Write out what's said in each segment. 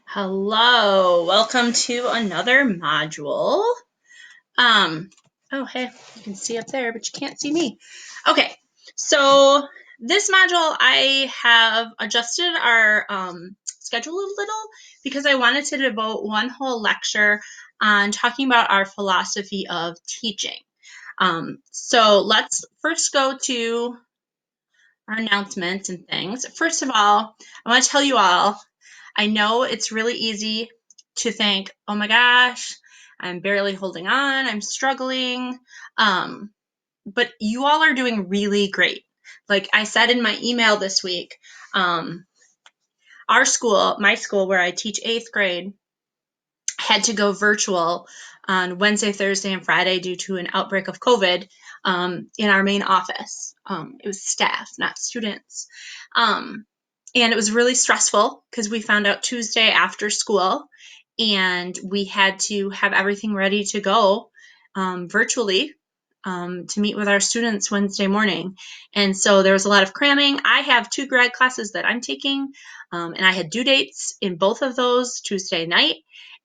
Hello, welcome to another module. Oh, hey, you can see up there, but you can't see me. Okay, so this module, I have adjusted our schedule a little because I wanted to devote one whole lecture on talking about our philosophy of teaching. So let's first go to our announcements and things. First of all, I want to tell you all, I know it's really easy to think, oh my gosh, I'm barely holding on, I'm struggling. But you all are doing really great. Like I said in my email this week, our school, my school where I teach 8th grade, had to go virtual on Wednesday, Thursday, and Friday due to an outbreak of COVID in our main office. It was staff, not students. And it was really stressful because we found out Tuesday after school and we had to have everything ready to go virtually to meet with our students Wednesday morning. And so there was a lot of cramming. I have 2 grad classes that I'm taking, and I had due dates in both of those Tuesday night.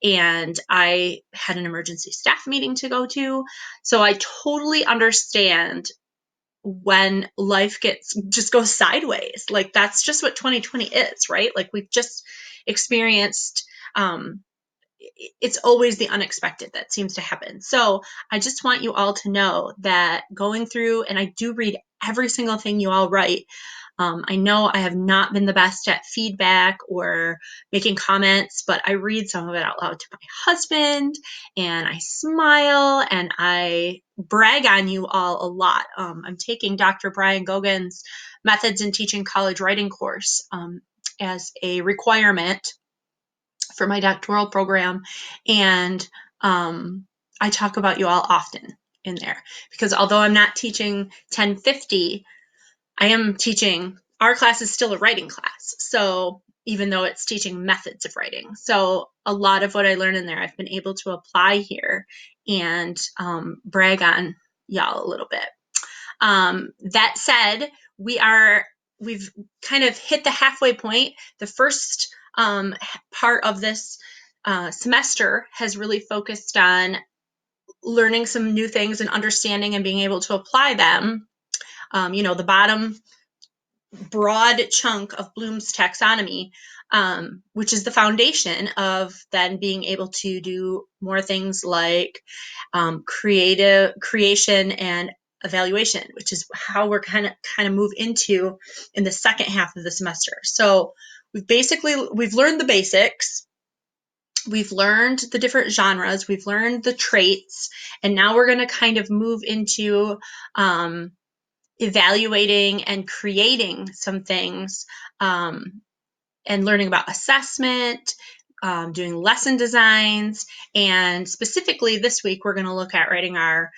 And I had an emergency staff meeting to go to. So I totally understand when life just goes sideways. Like that's just what 2020 is, right? Like we've just experienced it's always the unexpected that seems to happen. So I just want you all to know that going through, and I do read every single thing you all write. I know I have not been the best at feedback or making comments, but I read some of it out loud to my husband and I smile and I brag on you all a lot. I'm taking Dr. Brian Gogan's Methods in Teaching College Writing course as a requirement for my doctoral program. And I talk about you all often in there because although I'm not teaching 1050, I am teaching, our class is still a writing class. So even though it's teaching methods of writing. So a lot of what I learn in there, I've been able to apply here and brag on y'all a little bit. That said, we've kind of hit the halfway point. The first part of this semester has really focused on learning some new things and understanding and being able to apply them. The bottom broad chunk of Bloom's taxonomy, which is the foundation of then being able to do more things like creation and evaluation, which is how we're kind of move into in the second half of the semester. So we've learned the basics. We've learned the different genres, we've learned the traits, and now we're going to kind of move into evaluating and creating some things and learning about assessment, doing lesson designs, and specifically this week we're going to look at writing our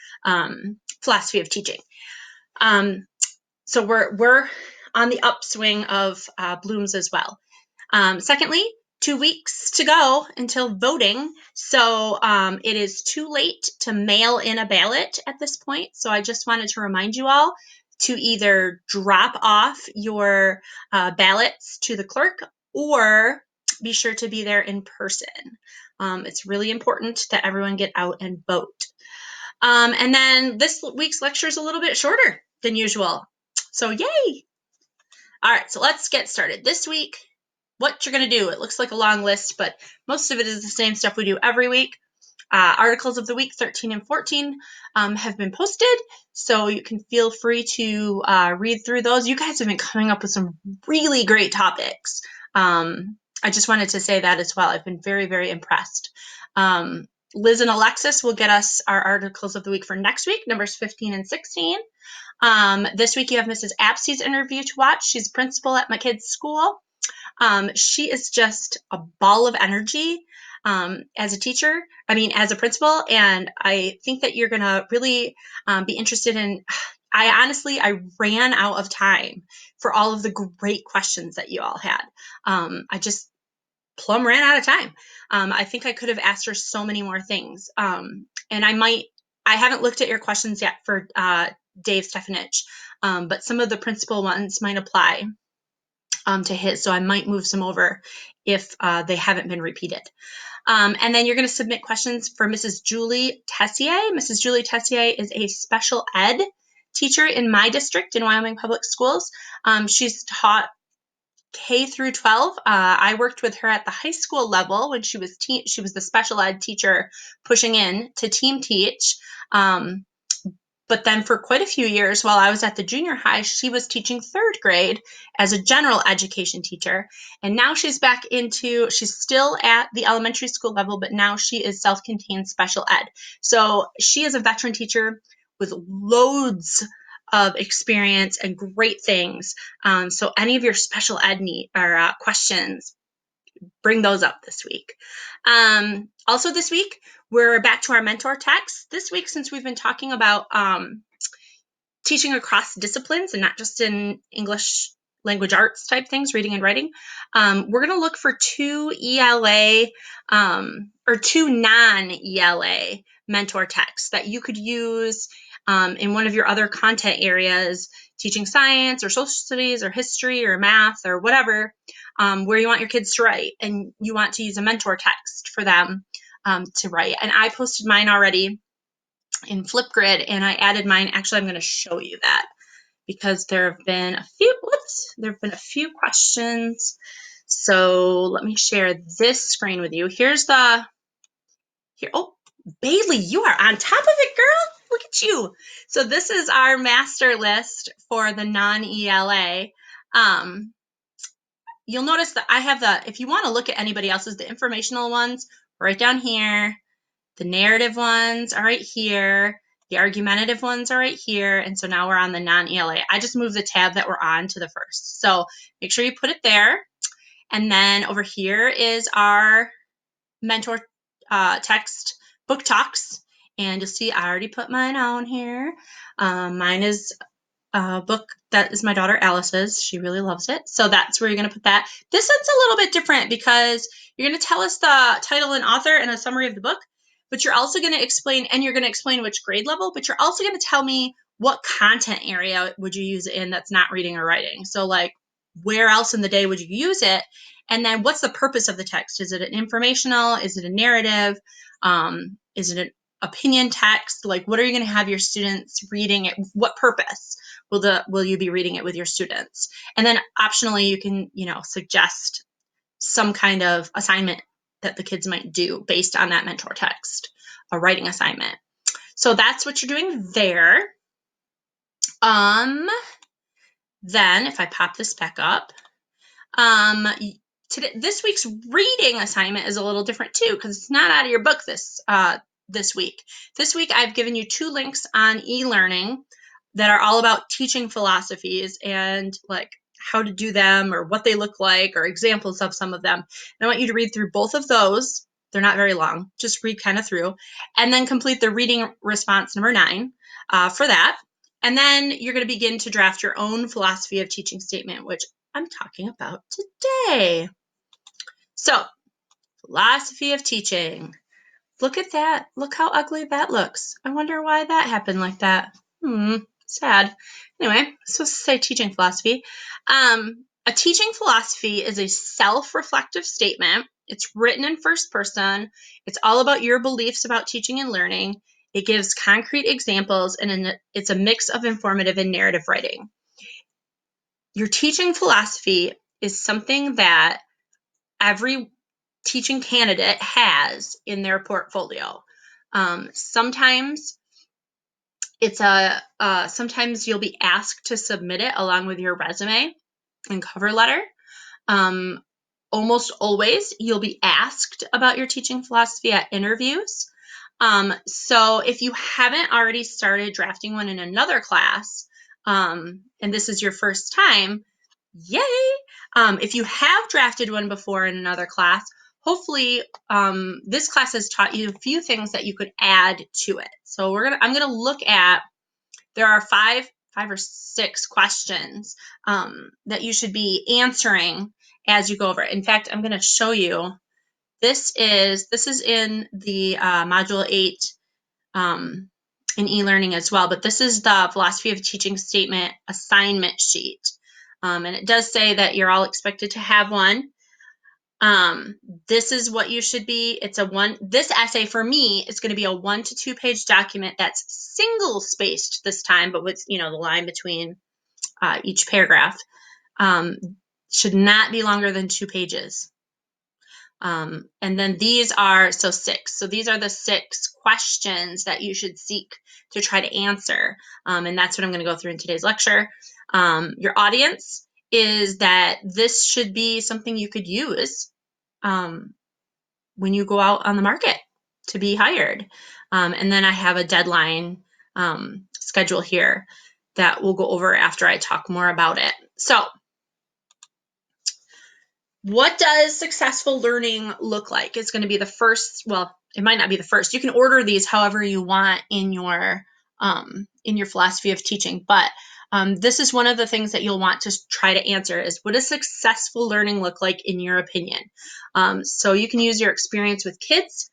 philosophy of teaching. So we're on the upswing of Bloom's as well. Secondly, 2 weeks to go until voting. So it is too late to mail in a ballot at this point. So I just wanted to remind you all to either drop off your ballots to the clerk or be sure to be there in person. It's really important that everyone get out and vote. And then this week's lecture is a little bit shorter than usual. So yay! All right, so let's get started. This week, what you're going to do, it looks like a long list, but most of it is the same stuff we do every week. Articles of the week 13 and 14 have been posted, so you can feel free to read through those. You guys have been coming up with some really great topics. I just wanted to say that as well. I've been very, very impressed. Liz and Alexis will get us our articles of the week for next week, numbers 15 and 16. This week you have Mrs. Apsey's interview to watch. She's principal at my kid's school. She is just a ball of energy as a teacher, as a principal, and I think that you're going to really be interested in. I ran out of time for all of the great questions that you all had. I just plumb ran out of time. I think I could have asked her so many more things. And I haven't looked at your questions yet for Dave Stefanich, but some of the principal ones might apply. to hit, so I might move some over if they haven't been repeated. And then you're going to submit questions for Mrs. Julie Tessier. Mrs. Julie Tessier is a special ed teacher in my district in Wyoming Public Schools. She's taught K through 12. I worked with her at the high school level when she was the special ed teacher pushing in to team teach. But then for quite a few years while I was at the junior high, she was teaching third grade as a general education teacher. And now she's she's still at the elementary school level, but now she is self-contained special ed. So she is a veteran teacher with loads of experience and great things. So any of your special ed questions, bring those up this week. Also this week, we're back to our mentor text. This week, since we've been talking about teaching across disciplines and not just in English language arts type things, reading and writing, we're going to look for two ELA or two non-ELA mentor texts that you could use in one of your other content areas, teaching science or social studies or history or math or whatever, where you want your kids to write and you want to use a mentor text for them to write. And I posted mine already in Flipgrid, and I added mine. Actually, I'm going to show you that because there have been a few questions. So let me share this screen with you. Oh, Bailey, you are on top of it, girl. Look at you. So this is our master list for the non-ELA. You'll notice that I have if you want to look at anybody else's, the informational ones right down here. The narrative ones are right here. The argumentative ones are right here. And so now we're on the non-ELA. I just moved the tab that we're on to the first. So make sure you put it there. And then over here is our mentor text book talks. And you'll see I already put mine on here. Mine is a book that is my daughter Alice's. She really loves it. So that's where you're going to put that. This one's a little bit different because you're going to tell us the title and author and a summary of the book, but you're also going to explain, and you're going to explain which grade level, but you're also going to tell me what content area would you use it in that's not reading or writing. So like, where else in the day would you use it? And then what's the purpose of the text? Is it an informational? Is it a narrative? Is it an opinion text? Like, what are you going to have your students reading it? What purpose will you be reading it with your students? And then optionally, you can, suggest some kind of assignment that the kids might do based on that mentor text, a writing assignment. So that's what you're doing there. Then if I pop this back up, this week's reading assignment is a little different too, because it's not out of your book this week. This week I've given you 2 links on e-learning that are all about teaching philosophies and like how to do them or what they look like or examples of some of them. And I want you to read through both of those. They're not very long. Just read kind of through and then complete the reading response number 9 for that. And then you're going to begin to draft your own philosophy of teaching statement, which I'm talking about today. So, philosophy of teaching. Look at that. Look how ugly that looks. I wonder why that happened like that. Sad. Anyway, so say teaching philosophy. A teaching philosophy is a self-reflective statement. It's written in first person. It's all about your beliefs about teaching and learning. It gives concrete examples, and it's a mix of informative and narrative writing. Your teaching philosophy is something that every teaching candidate has in their portfolio. Sometimes sometimes you'll be asked to submit it along with your resume and cover letter. Almost always you'll be asked about your teaching philosophy at interviews. So if you haven't already started drafting one in another class, and this is your first time, yay! If you have drafted one before in another class, hopefully this class has taught you a few things that you could add to it. So I'm gonna look at, there are five or six questions that you should be answering as you go over it. In fact, I'm gonna show you. This is in the Module 8 in e-learning as well, but this is the philosophy of teaching statement assignment sheet. And it does say that you're all expected to have one. This is what you should be. This essay for me is going to be a 1 to 2 page document that's single spaced this time, but with, the line between each paragraph. Should not be longer than 2 pages. And then these are, 6. So these are the 6 questions that you should seek to try to answer. And that's what I'm going to go through in today's lecture. Your audience is that this should be something you could use when you go out on the market to be hired. And then I have a deadline schedule here that we'll go over after I talk more about it. So what does successful learning look like? It's going to be the first, well, it might not be the first. You can order these however you want in your philosophy of teaching, but this is one of the things that you'll want to try to answer is, what does successful learning look like in your opinion? So you can use your experience with kids,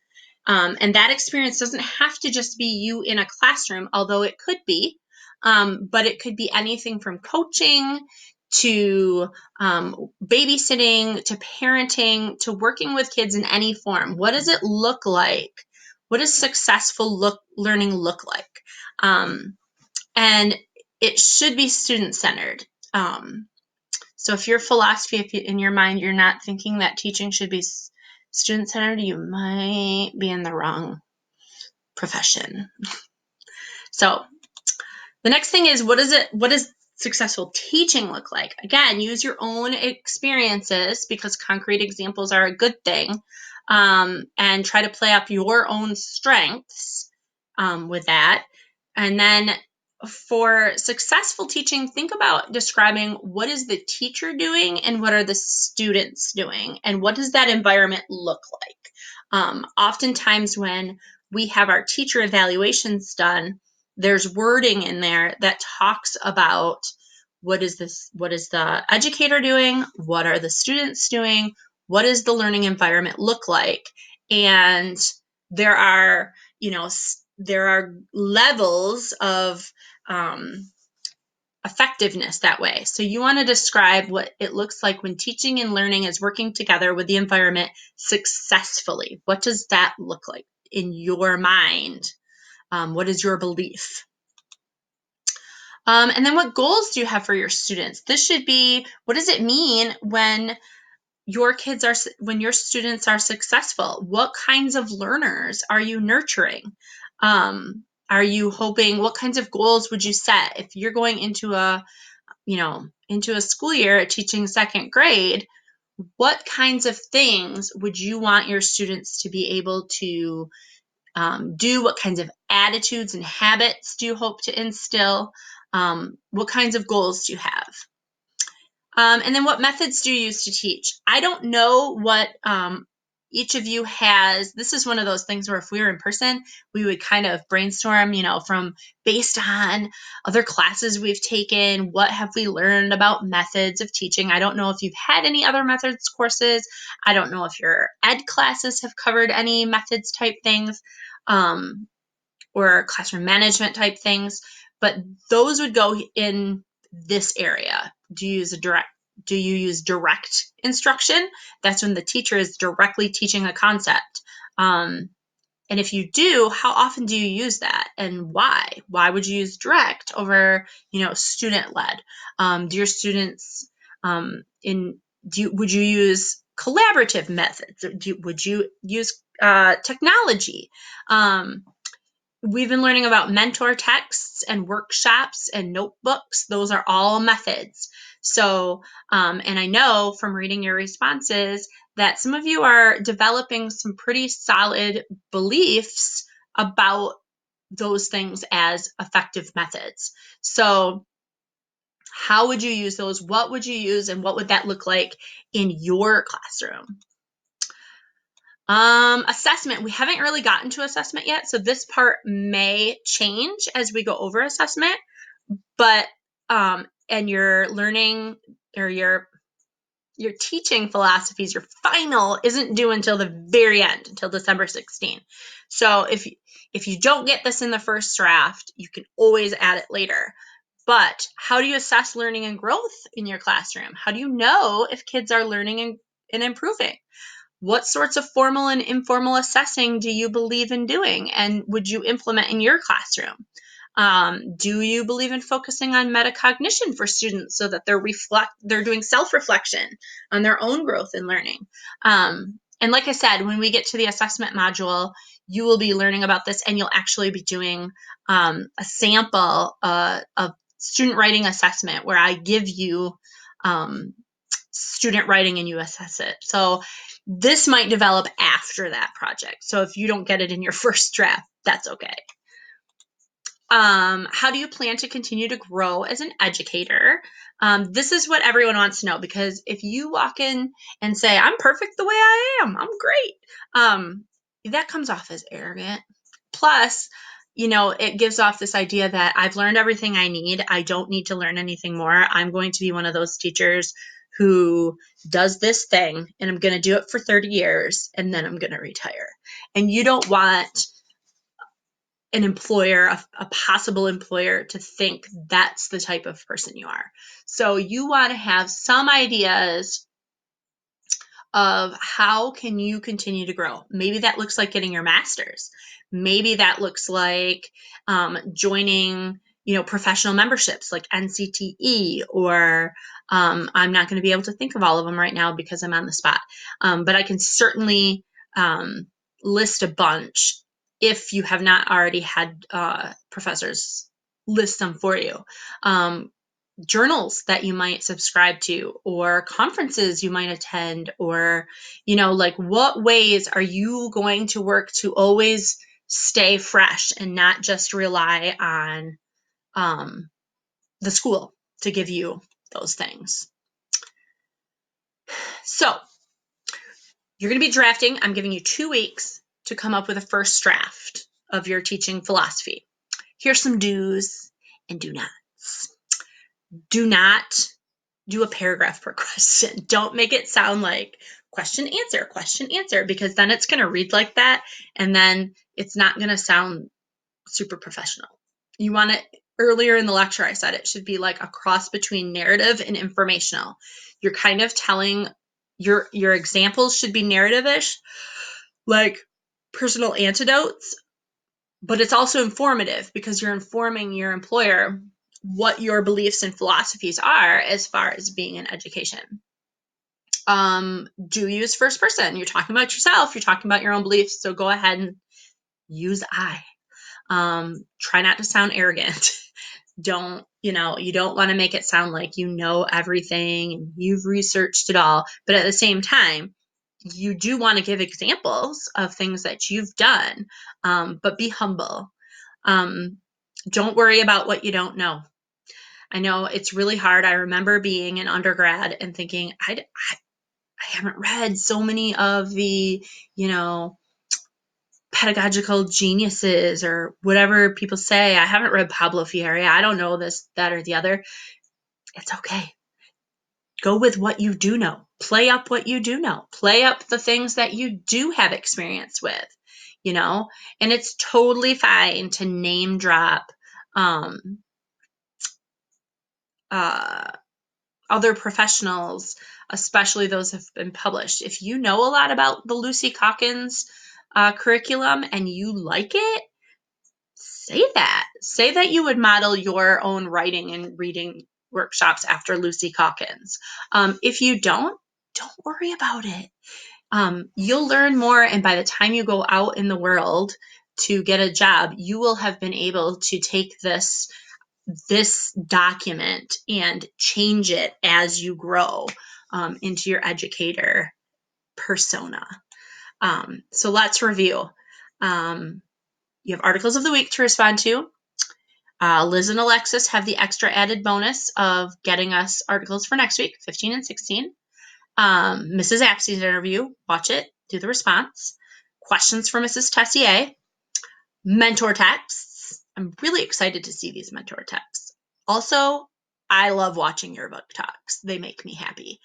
and that experience doesn't have to just be you in a classroom, although it could be, but it could be anything from coaching to babysitting, to parenting, to working with kids in any form. What does it look like? What does successful learning look like? And it should be student-centered. So if your philosophy, if in your mind you're not thinking that teaching should be student-centered, you might be in the wrong profession. So the next thing is, what does successful teaching look like? Again, use your own experiences, because concrete examples are a good thing, and try to play up your own strengths with that. And then for successful teaching, think about describing what is the teacher doing and what are the students doing, and what does that environment look like? Oftentimes when we have our teacher evaluations done, there's wording in there that talks about what is the educator doing, what are the students doing, what does the learning environment look like? And there are, there are levels of effectiveness that way. So you want to describe what it looks like when teaching and learning is working together with the environment successfully. What does that look like in your mind? What is your belief? And then what goals do you have for your students? This should be, what does it mean when your students are successful? What kinds of learners are you nurturing? Are you hoping, what kinds of goals would you set? If you're going into a school year teaching 2nd grade, what kinds of things would you want your students to be able to do? What kinds of attitudes and habits do you hope to instill? What kinds of goals do you have? And then what methods do you use to teach? I don't know what each of you has. This is one of those things where if we were in person, we would kind of brainstorm, from based on other classes we've taken, what have we learned about methods of teaching? I don't know if you've had any other methods courses. I don't know if your ed classes have covered any methods type things, or classroom management type things, but those would go in this area. Do you use direct instruction? That's when the teacher is directly teaching a concept. And if you do, how often do you use that, and why? Why would you use direct over, student-led? Do your students would you use collaborative methods? Would you use technology? We've been learning about mentor texts and workshops and notebooks. Those are all methods. So, and I know from reading your responses that some of you are developing some pretty solid beliefs about those things as effective methods. So how would you use those? What would you use, and what would that look like in your classroom? Assessment. We haven't really gotten to assessment yet, so this part may change as we go over assessment, but and your learning or your teaching philosophies, your final isn't due until the very end, until December 16th. So if you don't get this in the first draft, you can always add it later. But how do you assess learning and growth in your classroom? How do you know if kids are learning and improving? What sorts of formal and informal assessing do you believe in doing, and would you implement in your classroom? Do you believe in focusing on metacognition for students so that they're doing self-reflection on their own growth and learning? And like I said, when we get to the assessment module, you will be learning about this, and you'll actually be doing a sample of student writing assessment where I give you student writing and you assess it. So this might develop after that project. So if you don't get it in your first draft, that's okay. How do you plan to continue to grow as an educator? This is what everyone wants to know, because if you walk in and say, I'm perfect the way I am, I'm great, that comes off as arrogant. Plus, it gives off this idea that I've learned everything I need. I don't need to learn anything more. I'm going to be one of those teachers who does this thing, and I'm going to do it for 30 years, and then I'm going to retire. And you don't want an employer, a possible employer, to think that's the type of person you are. So you want to have some ideas of how can you continue to grow. Maybe that looks like getting your master's. Maybe that looks like joining, professional memberships like NCTE, or I'm not going to be able to think of all of them right now because I'm on the spot. But I can certainly list a bunch if you have not already had professors list them for you. Journals that you might subscribe to, or conferences you might attend, or, what ways are you going to work to always stay fresh and not just rely on the school to give you those things. So you're going to be drafting. I'm giving you 2 weeks to come up with a first draft of your teaching philosophy. Here's some do's and do nots. Do not do a paragraph per question. Don't make it sound like question, answer, because then it's going to read like that, and then it's not going to sound super professional. You want it, earlier in the lecture I said it should be like a cross between narrative and informational. You're kind of telling, your examples should be narrative-ish, like personal anecdotes, but it's also informative because you're informing your employer what your beliefs and philosophies are as far as being in education. Do use first person. You're talking about yourself. You're talking about your own beliefs. So go ahead and use I. Try not to sound arrogant. You don't want to make it sound like you know everything and you've researched it all. But at the same time, you do want to give examples of things that you've done, but be humble. Don't worry about what you don't know. I know it's really hard. I remember being an undergrad and thinking, I haven't read so many of the, pedagogical geniuses or whatever people say. I haven't read Pablo Freire. I don't know this, that, or the other. It's okay. Go with what you do know. Play up what you do know. Play up the things that you do have experience with, and it's totally fine to name drop other professionals, especially those have been published. If you know a lot about the Lucy Calkins curriculum and you like it, say that. Say that you would model your own writing and reading workshops after Lucy Calkins. If you don't worry about it. You'll learn more, and by the time you go out in the world to get a job, you will have been able to take this document and change it as you grow into your educator persona. So let's review. You have articles of the week to respond to. Liz and Alexis have the extra added bonus of getting us articles for next week, 15 and 16. Mrs. Apsey's interview, watch it, do the response. Questions for Mrs. Tessier. Mentor texts. I'm really excited to see these mentor texts. Also, I love watching your book talks. They make me happy.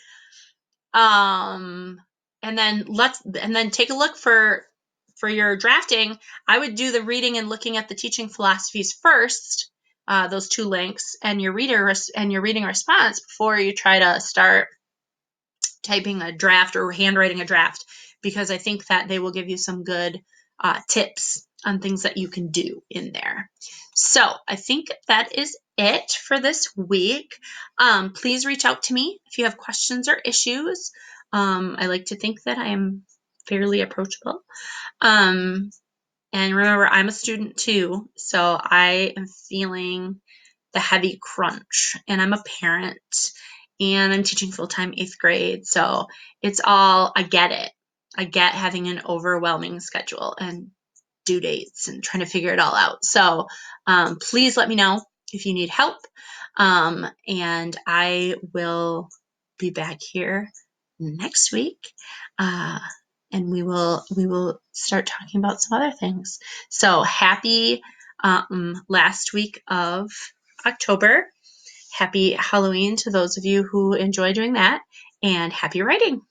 And then take a look for your drafting. I would do the reading and looking at the teaching philosophies first, those 2 links and your reading response before you try to start typing a draft or handwriting a draft, because I think that they will give you some good tips on things that you can do in there. So I think that is it for this week. Please reach out to me if you have questions or issues. I like to think that I am fairly approachable. And remember, I'm a student too, so I am feeling the heavy crunch, and I'm a parent and I'm teaching full-time 8th grade. So it's all, I get it. I get having an overwhelming schedule and due dates and trying to figure it all out. So please let me know if you need help. And I will be back here next week. And we will start talking about some other things. So happy last week of October. Happy Halloween to those of you who enjoy doing that, and happy writing.